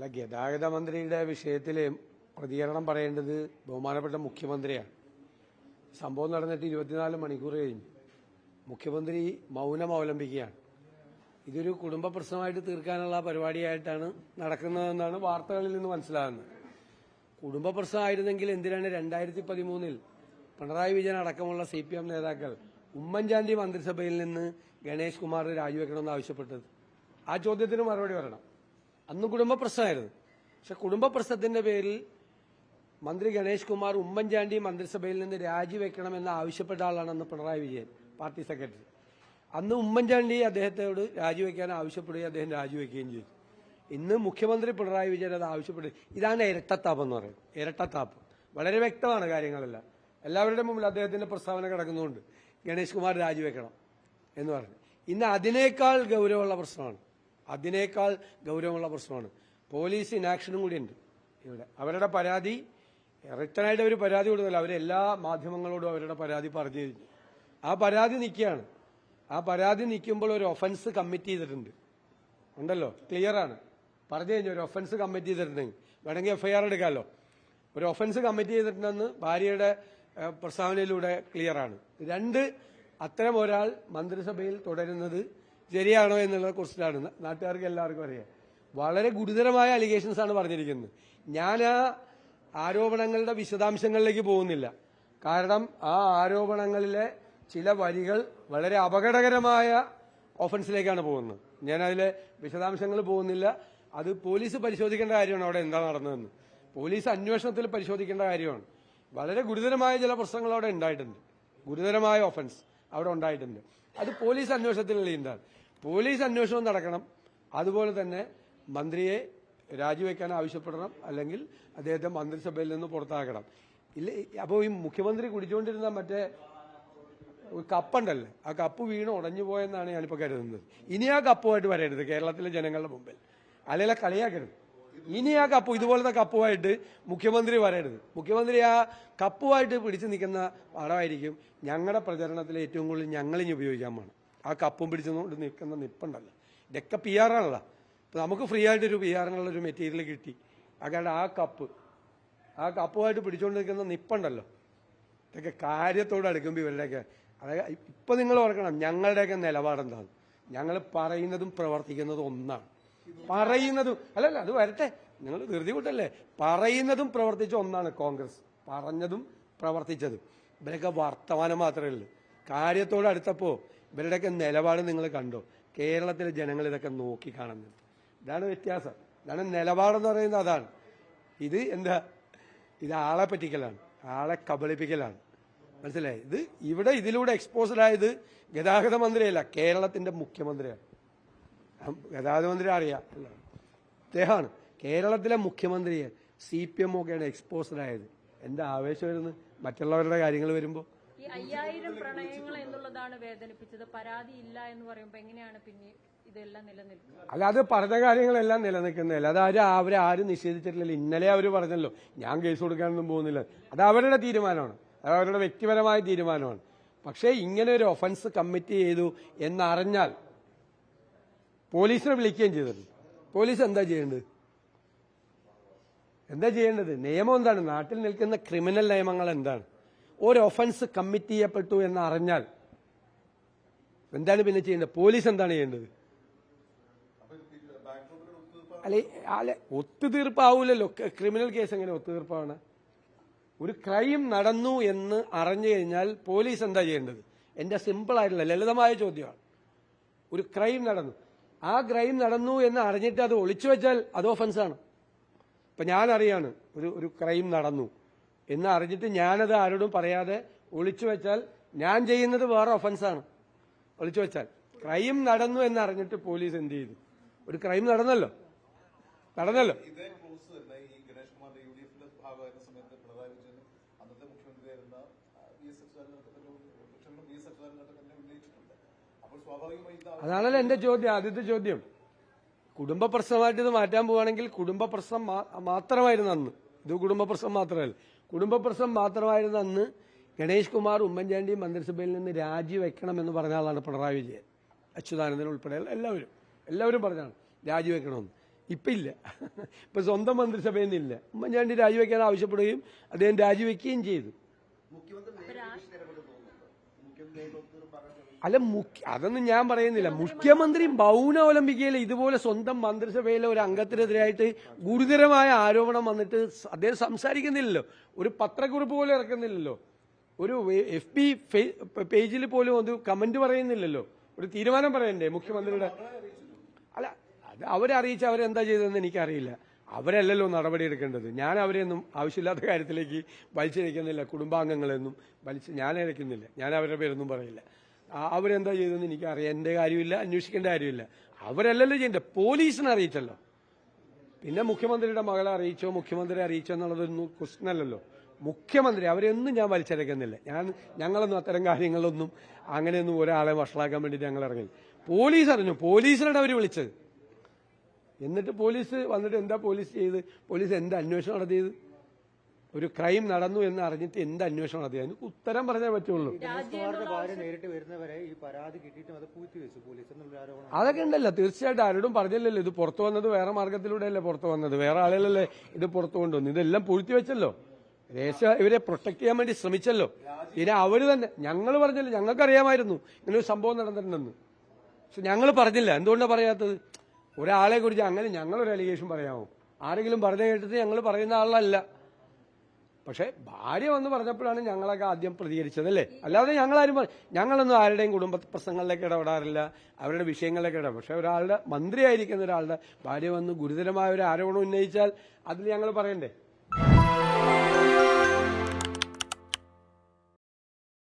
അല്ല, ഗതാഗത മന്ത്രിയുടെ വിഷയത്തിൽ പ്രതികരണം പറയേണ്ടത് ബഹുമാനപ്പെട്ട മുഖ്യമന്ത്രിയാണ്. സംഭവം നടന്നിട്ട് 24 മണിക്കൂർ കഴിഞ്ഞു. മുഖ്യമന്ത്രി മൗനം അവലംബിക്കുകയാണ്. ഇതൊരു കുടുംബ പ്രശ്നമായിട്ട് തീർക്കാനുള്ള പരിപാടിയായിട്ടാണ് നടക്കുന്നതെന്നാണ് വാർത്തകളിൽ നിന്ന് മനസ്സിലാകുന്നത്. കുടുംബ പ്രശ്നമായിരുന്നെങ്കിൽ എന്തിനാണ് 2013 പിണറായി വിജയൻ അടക്കമുള്ള CPM നേതാക്കൾ ഉമ്മൻചാണ്ടി മന്ത്രിസഭയിൽ നിന്ന് ഗണേഷ് കുമാർ രാജിവെക്കണമെന്ന് ആവശ്യപ്പെട്ടത്? ആ ചോദ്യത്തിന് മറുപടി പറയണം. അന്ന് കുടുംബ പ്രശ്നമായിരുന്നു. പക്ഷെ കുടുംബ പ്രശ്നത്തിന്റെ പേരിൽ മന്ത്രി ഗണേഷ് കുമാർ ഉമ്മൻചാണ്ടി മന്ത്രിസഭയിൽ നിന്ന് രാജിവെക്കണമെന്ന് ആവശ്യപ്പെട്ട ആളാണെന്ന് പിണറായി വിജയൻ, പാർട്ടി സെക്രട്ടറി. അന്ന് ഉമ്മൻചാണ്ടി അദ്ദേഹത്തോട് രാജിവെക്കാൻ ആവശ്യപ്പെടുകയും അദ്ദേഹം രാജിവെക്കുകയും ചെയ്തു. ഇന്ന് മുഖ്യമന്ത്രി പിണറായി വിജയൻ അത് ആവശ്യപ്പെടുക. ഇതാണ് ഇരട്ടത്താപ്പ് എന്ന് പറയുന്നത്. ഇരട്ടത്താപ്പ് വളരെ വ്യക്തമാണ് കാര്യങ്ങളെല്ലാം. എല്ലാവരുടെ മുമ്പിൽ അദ്ദേഹത്തിന്റെ പ്രസ്താവന കിടക്കുന്നുണ്ട്, ഗണേഷ് കുമാർ രാജിവെക്കണം എന്ന് പറഞ്ഞു. ഇന്ന് അതിനേക്കാൾ ഗൗരവമുള്ള പ്രശ്നമാണ്. അതിനേക്കാൾ ഗൗരവമുള്ള പ്രശ്നമാണ് പോലീസ് ഇനാക്ഷനും കൂടിയുണ്ട് ഇവിടെ. അവരുടെ പരാതി റിട്ടനായിട്ട് അവർ പരാതി കൊടുക്കില്ല. അവരെല്ലാ മാധ്യമങ്ങളോടും അവരുടെ പരാതി പറഞ്ഞു കഴിഞ്ഞു. ആ പരാതി നിൽക്കുകയാണ്. ആ പരാതി നിൽക്കുമ്പോൾ ഒരു ഒഫൻസ് കമ്മിറ്റ് ചെയ്തിട്ടുണ്ട് ഉണ്ടല്ലോ, ക്ലിയറാണ്. പറഞ്ഞു കഴിഞ്ഞു ഒരു ഒഫൻസ് കമ്മിറ്റ് ചെയ്തിട്ടുണ്ടെങ്കിൽ വേണമെങ്കിൽ FIR എടുക്കാമല്ലോ. ഒരു ഒഫൻസ് കമ്മിറ്റ് ചെയ്തിട്ടുണ്ടെന്ന് ഭാര്യയുടെ പ്രസ്താവനയിലൂടെ ക്ലിയറാണ്. 2, അത്തരം ഒരാൾ മന്ത്രിസഭയിൽ തുടരുന്നത് ശരിയാണോ എന്നുള്ളത് കുറിച്ചിട്ടാണ് നാട്ടുകാർക്ക് എല്ലാവർക്കും അറിയാം. വളരെ ഗുരുതരമായ അലിഗേഷൻസ് ആണ് പറഞ്ഞിരിക്കുന്നത്. ഞാൻ ആ ആരോപണങ്ങളുടെ വിശദാംശങ്ങളിലേക്ക് പോകുന്നില്ല. കാരണം ആ ആരോപണങ്ങളിലെ ചില വരികൾ വളരെ അപകടകരമായ ഒഫൻസിലേക്കാണ് പോകുന്നത്. ഞാൻ അതിലെ വിശദാംശങ്ങൾ പോകുന്നില്ല. അത് പോലീസ് പരിശോധിക്കേണ്ട കാര്യമാണ്. അവിടെ എന്താ നടന്നതെന്ന് പോലീസ് അന്വേഷണത്തിൽ പരിശോധിക്കേണ്ട കാര്യമാണ്. വളരെ ഗുരുതരമായ ചില പ്രശ്നങ്ങൾ അവിടെ ഉണ്ടായിട്ടുണ്ട്. ഗുരുതരമായ ഒഫൻസ് അവിടെ ഉണ്ടായിട്ടുണ്ട്. അത് പോലീസ് അന്വേഷണത്തിൽ ഉണ്ടാകും. പോലീസ് അന്വേഷണം നടക്കണം. അതുപോലെ തന്നെ മന്ത്രിയെ രാജിവെക്കാൻ ആവശ്യപ്പെടണം, അല്ലെങ്കിൽ അദ്ദേഹത്തെ മന്ത്രിസഭയിൽ നിന്ന് പുറത്താക്കണം. ഇല്ല, അപ്പോൾ ഈ മുഖ്യമന്ത്രി കുടിച്ചുകൊണ്ടിരുന്ന മറ്റേ കപ്പുണ്ടല്ലേ, ആ കപ്പ് വീണ് ഉടഞ്ഞു പോയെന്നാണ് ഞാനിപ്പോൾ കരുതുന്നത്. ഇനി ആ കപ്പുമായിട്ട് വരരുത് കേരളത്തിലെ ജനങ്ങളുടെ മുമ്പിൽ, അല്ലെങ്കിൽ കളിയാക്കരുത്. ഇനി ആ കപ്പ്, ഇതുപോലത്തെ കപ്പുമായിട്ട് മുഖ്യമന്ത്രി വരരുത്. മുഖ്യമന്ത്രി ആ കപ്പുമായിട്ട് പിടിച്ചു നിൽക്കുന്ന പടമായിരിക്കും ഞങ്ങളുടെ പ്രചരണത്തിൽ ഏറ്റവും കൂടുതൽ ഞങ്ങളിനി ഉപയോഗിക്കാൻ വേണം. ആ കപ്പും പിടിച്ചുകൊണ്ട് നിൽക്കുന്ന നിപ്പുണ്ടല്ലോ, ഇതൊക്കെ PR ആണല്ലോ. ഇപ്പം നമുക്ക് ഫ്രീ ആയിട്ടൊരു PR ഒരു മെറ്റീരിയൽ കിട്ടി. അതായത് ആ കപ്പുമായിട്ട് പിടിച്ചുകൊണ്ട് നിൽക്കുന്ന നിപ്പുണ്ടല്ലോ, ഇതൊക്കെ കാര്യത്തോട് അടുക്കുമ്പോൾ ഇവരുടെയൊക്കെ അതായത് ഇപ്പം നിങ്ങൾ ഓർക്കണം, ഞങ്ങളുടെയൊക്കെ നിലപാടെന്താണ്. ഞങ്ങൾ പറയുന്നതും പ്രവർത്തിക്കുന്നതും ഒന്നാണ്. പറയുന്നതും അല്ലല്ല, അത് വരട്ടെ, നിങ്ങൾ ധൃതി വിട്ടല്ലേ. പറയുന്നതും പ്രവർത്തിച്ച ഒന്നാണ് കോൺഗ്രസ്. പറഞ്ഞതും പ്രവർത്തിച്ചതും. ഇവരൊക്കെ വർത്തമാനം മാത്രമേ ഉള്ളൂ. കാര്യത്തോട് അടുത്തപ്പോൾ ഇവരുടെയൊക്കെ നിലപാട് നിങ്ങൾ കണ്ടോ? കേരളത്തിലെ ജനങ്ങൾ ഇതൊക്കെ നോക്കി കാണുന്നുണ്ട്. ഇതാണ് വ്യത്യാസം. ഇതാണ് നിലപാടെന്ന് പറയുന്നത്. അതാണ് ഇത്. എന്താ ഇത്? ആളെ പറ്റിക്കലാണ്, ആളെ കബളിപ്പിക്കലാണ്. മനസ്സിലായി? ഇത് ഇവിടെ ഇതിലൂടെ എക്സ്പോസ്ഡ് ആയത് ഗതാഗത മന്ത്രിയല്ല, കേരളത്തിന്റെ മുഖ്യമന്ത്രിയാണ്. ഗതാഗത മന്ത്രി അറിയാം, അദ്ദേഹമാണ് കേരളത്തിലെ മുഖ്യമന്ത്രിയെ. CPM ഒക്കെയാണ് എക്സ്പോസ്ഡ് ആയത്. എന്താ ആവേശം വരുന്നത് മറ്റുള്ളവരുടെ കാര്യങ്ങൾ വരുമ്പോൾ? ഈ 5000 പ്രണയങ്ങൾ എന്നുള്ളതാണ് വേദനിപ്പിച്ചത്. പരാതി ഇല്ല എന്ന് പറയുമ്പോൾ എങ്ങനെയാണ് പിന്നെ ഇതെല്ലാം നിലനിൽക്കുന്നത്? അല്ല, അത് പറഞ്ഞ കാര്യങ്ങളെല്ലാം നിലനിൽക്കുന്നില്ല. അത് അവരാരും നിഷേധിച്ചിട്ടില്ല. ഇന്നലെ അവർ പറഞ്ഞല്ലോ ഞാൻ കേസ് കൊടുക്കാനൊന്നും പോകുന്നില്ല. അത് അവരുടെ തീരുമാനമാണ്, അത് അവരുടെ വ്യക്തിപരമായ തീരുമാനമാണ്. പക്ഷേ ഇങ്ങനെ ഒരു ഒഫൻസ് കമ്മിറ്റ് ചെയ്തു എന്നറിഞ്ഞാൽ പോലീസിനെ വിളിക്കുകയും ചെയ്തിട്ടുണ്ട്. പോലീസ് എന്താ ചെയ്യേണ്ടത്? നിയമം എന്താണ്? നാട്ടിൽ നിൽക്കുന്ന ക്രിമിനൽ നിയമങ്ങൾ എന്താണ്? ഒരു ഒഫൻസ് കമ്മിറ്റ് ചെയ്യപ്പെട്ടു എന്നറിഞ്ഞാൽ എന്താണ് പിന്നെ ചെയ്യേണ്ടത്? പോലീസ് എന്താണ് ചെയ്യേണ്ടത്? അല്ലെ, ഒത്തുതീർപ്പാവൂലല്ലോ. ക്രിമിനൽ കേസ് എങ്ങനെ ഒത്തുതീർപ്പാണ്? ഒരു ക്രൈം നടന്നു എന്ന് അറിഞ്ഞു കഴിഞ്ഞാൽ പോലീസ് എന്താ ചെയ്യേണ്ടത്? എന്റെ സിമ്പിളായിട്ടുള്ള ലളിതമായ ചോദ്യമാണ്. ഒരു ക്രൈം നടന്നു, ആ ക്രൈം നടന്നു എന്ന് അറിഞ്ഞിട്ട് അത് ഒളിച്ചു വെച്ചാൽ അത് ഒഫൻസാണ്. ഇപ്പൊ ഞാൻ അറിയാണ് ഒരു ക്രൈം നടന്നു എന്ന് അറിഞ്ഞിട്ട് ഞാനത് ആരോടും പറയാതെ ഒളിച്ചു വെച്ചാൽ ഞാൻ ചെയ്യുന്നത് വേറെ ഒഫൻസാണ്. ഒളിച്ചു വെച്ചാൽ ക്രൈം നടന്നു എന്ന് അറിഞ്ഞിട്ട് പോലീസ് എന്ത് ചെയ്തു? ഒരു ക്രൈം നടന്നല്ലോ. അതാണല്ലോ എന്റെ ചോദ്യം, ആദ്യത്തെ ചോദ്യം. കുടുംബ പ്രശ്നമായിട്ട് ഇത് മാറ്റാൻ പോവുകയാണെങ്കിൽ കുടുംബ പ്രശ്നം മാത്രമായിരുന്നു അന്ന്. ഇത് കുടുംബ പ്രശ്നം മാത്രമല്ല. കുടുംബ പ്രശ്നം മാത്രമായിരുന്ന അന്ന് ഗണേഷ് കുമാർ ഉമ്മൻചാണ്ടി മന്ത്രിസഭയിൽ നിന്ന് രാജിവെക്കണമെന്ന് പറഞ്ഞ ആളാണ് പിണറായി വിജയൻ. അച്യുതാനന്ദൻ ഉൾപ്പെടെ എല്ലാവരും പറഞ്ഞാണ് രാജിവെക്കണമെന്ന്. ഇപ്പം ഇല്ല. ഇപ്പം സ്വന്തം മന്ത്രിസഭയിൽ നിന്നില്ല. ഉമ്മൻചാണ്ടി രാജിവെക്കാൻ ആവശ്യപ്പെടുകയും അദ്ദേഹം രാജിവെക്കുകയും ചെയ്തു. അല്ല, അതൊന്നും ഞാൻ പറയുന്നില്ല. മുഖ്യമന്ത്രി മൗനാവലംബിക്കയില്ല. ഇതുപോലെ സ്വന്തം മന്ത്രിസഭയിലെ ഒരു അംഗത്തിനെതിരായിട്ട് ഗുരുതരമായ ആരോപണം വന്നിട്ട് അദ്ദേഹം സംസാരിക്കുന്നില്ലല്ലോ. ഒരു പത്രക്കുറിപ്പ് പോലും ഇറക്കുന്നില്ലല്ലോ. ഒരു FB പേജിൽ പോലും ഒരു കമന്റ് പറയുന്നില്ലല്ലോ. ഒരു തീരുമാനം പറയണ്ടേ മുഖ്യമന്ത്രിയുടെ? അല്ല, അത് അവരറിയിച്ച് അവരെന്താ ചെയ്തതെന്ന് എനിക്കറിയില്ല. അവരല്ലല്ലോ നടപടി എടുക്കേണ്ടത്. ഞാൻ അവരെയൊന്നും ആവശ്യമില്ലാത്ത കാര്യത്തിലേക്ക് വലിച്ചിഴക്കുന്നില്ല. കുടുംബാംഗങ്ങളെന്നും ഞാൻ ഇഴക്കുന്നില്ല. ഞാൻ അവരുടെ പേരൊന്നും പറയില്ല. അവരെന്താ ചെയ്തതെന്ന് എനിക്കറിയാം. എൻ്റെ കാര്യമില്ല, അന്വേഷിക്കേണ്ട കാര്യമില്ല. അവരല്ലല്ലോ ചെയ്യേണ്ടത്. പോലീസിനെ അറിയിച്ചല്ലോ. പിന്നെ മുഖ്യമന്ത്രിയുടെ മകളെ അറിയിച്ചോ മുഖ്യമന്ത്രിയെ അറിയിച്ചോ എന്നുള്ളതൊന്നും ക്വസ്റ്റ്യൻ അല്ലല്ലോ. മുഖ്യമന്ത്രി അവരെയൊന്നും ഞാൻ വലിച്ചിഴക്കുന്നില്ല. ഞങ്ങളൊന്നും അത്തരം കാര്യങ്ങളൊന്നും അങ്ങനെയൊന്നും ഒരാളെ വഷളാക്കാൻ വേണ്ടിയിട്ട് ഞങ്ങൾ ഇറങ്ങില്ല. പോലീസ് അറിഞ്ഞു. പോലീസിനാണ് അവർ വിളിച്ചത്. എന്നിട്ട് പോലീസ് വന്നിട്ട് എന്താ പോലീസ് ചെയ്ത്? പോലീസ് എന്ത് അന്വേഷണം നടത്തിയത്? ഒരു ക്രൈം നടന്നു എന്ന് അറിഞ്ഞിട്ട് എന്ത് അന്വേഷണം നടത്തിയത്? അതിന് ഉത്തരം പറഞ്ഞേ പറ്റുള്ളൂ. നേരിട്ട് വരുന്നവരെ ഈ പരാതി കിട്ടിയിട്ടും അത് പൂഴ്ത്തിവെച്ചു പോലീസ് എന്നുള്ള ആരോപണം അതൊക്കെ ഉണ്ടല്ലോ. തീർച്ചയായിട്ടും ആരോടും പറഞ്ഞില്ലല്ലോ. ഇത് പുറത്തു വന്നത് വേറെ മാർഗത്തിലൂടെയല്ലേ പുറത്തു വന്നത്. വേറെ ആളുകളല്ലേ ഇത് പുറത്തു കൊണ്ടുവന്നു. ഇതെല്ലാം പൂഴ്ത്തി വെച്ചല്ലോ. ഇവരെ പ്രൊട്ടക്ട് ചെയ്യാൻ വേണ്ടി ശ്രമിച്ചല്ലോ. ഇനി അവര് തന്നെ ഞങ്ങൾ പറഞ്ഞല്ലോ. ഞങ്ങൾക്കറിയാമായിരുന്നു ഇങ്ങനെ ഒരു സംഭവം നടന്നിട്ടുണ്ടെന്ന്. പക്ഷെ ഞങ്ങൾ പറഞ്ഞില്ല. എന്തുകൊണ്ടാണ് പറയാത്തത്? ഒരാളെ കുറിച്ച് അങ്ങനെ ഞങ്ങളൊരു അലിഗേഷൻ പറയാമോ? ആരെങ്കിലും പറഞ്ഞു കേട്ടിട്ട് ഞങ്ങൾ പറയുന്ന ആളല്ല. പക്ഷെ ഭാര്യ വന്ന് പറഞ്ഞപ്പോഴാണ് ഞങ്ങളൊക്കെ ആദ്യം പ്രതികരിച്ചത്, അല്ലേ? അല്ലാതെ ഞങ്ങളൊന്നും ആരുടെയും കുടുംബ പ്രശ്നങ്ങളിലേക്ക് ഇടപെടാറില്ല, അവരുടെ വിഷയങ്ങളിലേക്ക് ഇടപെടും. പക്ഷെ ഒരാളുടെ മന്ത്രിയായിരിക്കുന്ന ഒരാളുടെ ഭാര്യ വന്ന് ഗുരുതരമായ ഒരു ആരോപണം ഉന്നയിച്ചാൽ അതിൽ ഞങ്ങൾ പറയണ്ടേ?